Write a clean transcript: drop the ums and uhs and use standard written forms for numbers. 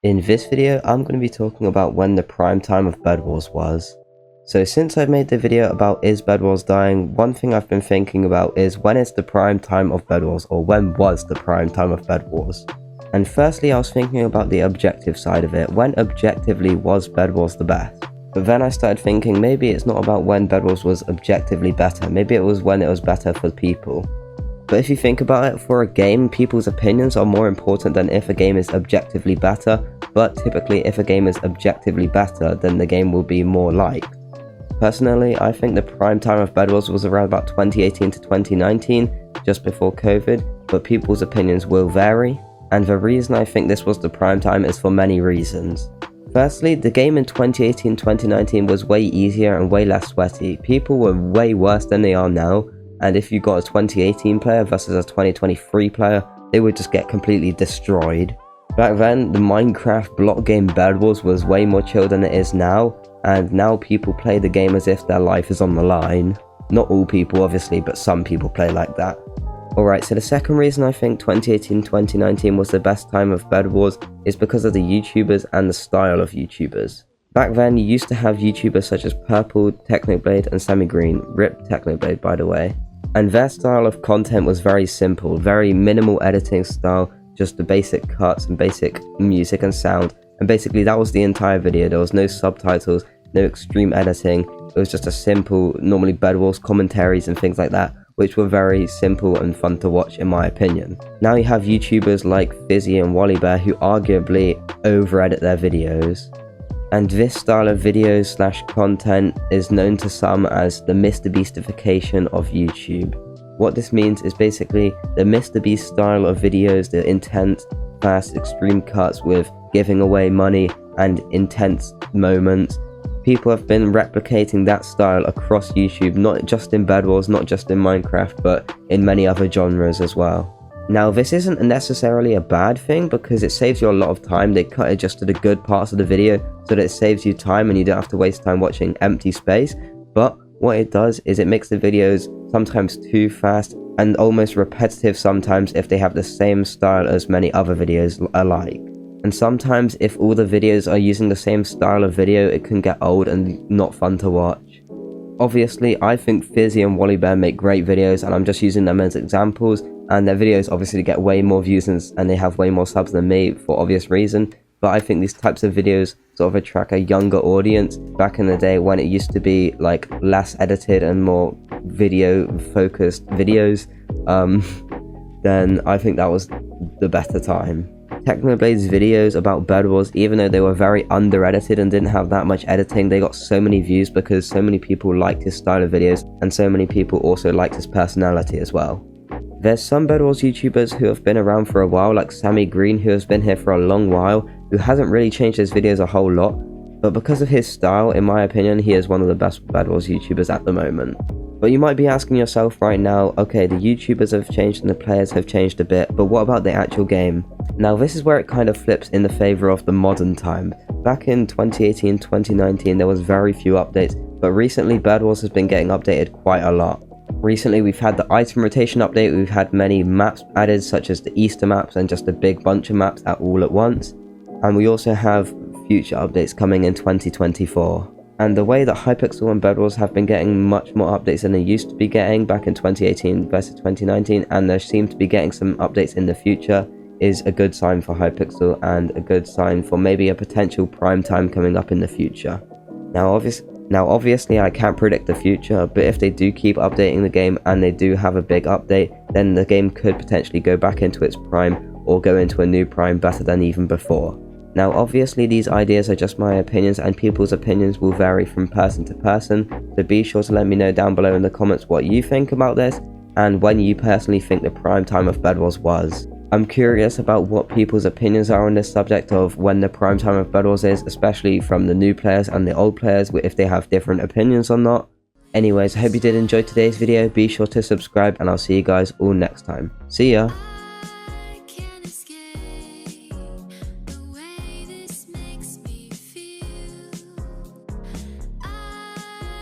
In this video, I'm going to be talking about when the prime time of Bedwars was. So since I've made the video about is Bedwars dying, one thing I've been thinking about is when is the prime time of Bedwars, or when was the prime time of Bedwars? And firstly, I was thinking about the objective side of it. When objectively was Bedwars the best? But then I started thinking maybe it's not about when Bedwars was objectively better, maybe it was when it was better for people. But if you think about it, for a game, people's opinions are more important than if a game is objectively better, but typically if a game is objectively better, then the game will be more liked. Personally, I think the prime time of Bedwars was around about 2018 to 2019, just before COVID, but people's opinions will vary, and the reason I think this was the prime time is for many reasons. Firstly, the game in 2018-2019 was way easier and way less sweaty. People were way worse than they are now, and if you got a 2018 player versus a 2023 player, they would just get completely destroyed. Back then, the Minecraft block game Bedwars was way more chill than it is now, and now people play the game as if their life is on the line. Not all people obviously, but some people play like that. Alright, so the second reason I think 2018-2019 was the best time of Bedwars is because of the YouTubers and the style of YouTubers. Back then, you used to have YouTubers such as Purple, Techno Plays, and sammygreen, rip Techno Plays by the way, and their style of content was very simple, very minimal editing style, just the basic cuts and basic music and sound, and basically that was the entire video. There was no subtitles, no extreme editing, it was just a simple, normally Bedwars commentaries and things like that, which were very simple and fun to watch in my opinion. Now you have YouTubers like fiizy and wallibear who arguably over-edit their videos. And this style of videos / content is known to some as the Beastification of YouTube. What this means is basically the MrBeast style of videos, the intense, fast, extreme cuts with giving away money and intense moments. People have been replicating that style across YouTube, not just in Bedwars, not just in Minecraft, but in many other genres as well. Now, this isn't necessarily a bad thing because it saves you a lot of time. They cut it just to the good parts of the video so that it saves you time and you don't have to waste time watching empty space. But what it does is it makes the videos sometimes too fast and almost repetitive sometimes if they have the same style as many other videos alike. And sometimes if all the videos are using the same style of video, it can get old and not fun to watch. Obviously, I think fiizy and wallibear make great videos and I'm just using them as examples, and their videos obviously get way more views and they have way more subs than me for obvious reason, but I think these types of videos sort of attract a younger audience. Back in the day when it used to be like less edited and more video focused videos, then I think that was the better time. Techno Plays videos about Bedwars, even though they were very under-edited and didn't have that much editing, they got so many views because so many people liked his style of videos and so many people also liked his personality as well. There's some Bedwars YouTubers who have been around for a while, like sammygreen, who has been here for a long while, who hasn't really changed his videos a whole lot, but because of his style, in my opinion, he is one of the best Bedwars YouTubers at the moment. But you might be asking yourself right now, okay, the YouTubers have changed and the players have changed a bit, but what about the actual game? Now this is where it kind of flips in the favor of the modern time. Back in 2018-2019 there was very few updates, but recently Bedwars has been getting updated quite a lot. Recently we've had the item rotation update, we've had many maps added such as the Easter maps and just a big bunch of maps all at once, and we also have future updates coming in 2024. And the way that Hypixel and Bedwars have been getting much more updates than they used to be getting back in 2018 versus 2019, and there seem to be getting some updates in the future, is a good sign for Hypixel and a good sign for maybe a potential prime time coming up in the future. Now obviously I can't predict the future, but if they do keep updating the game and they do have a big update, then the game could potentially go back into its prime or go into a new prime better than even before. Now obviously these ideas are just my opinions and people's opinions will vary from person to person, so be sure to let me know down below in the comments what you think about this and when you personally think the prime time of Bedwars was. I'm curious about what people's opinions are on this subject of when the prime time of Bedwars is, especially from the new players and the old players, if they have different opinions or not. Anyways, I hope you did enjoy today's video, be sure to subscribe and I'll see you guys all next time. See ya!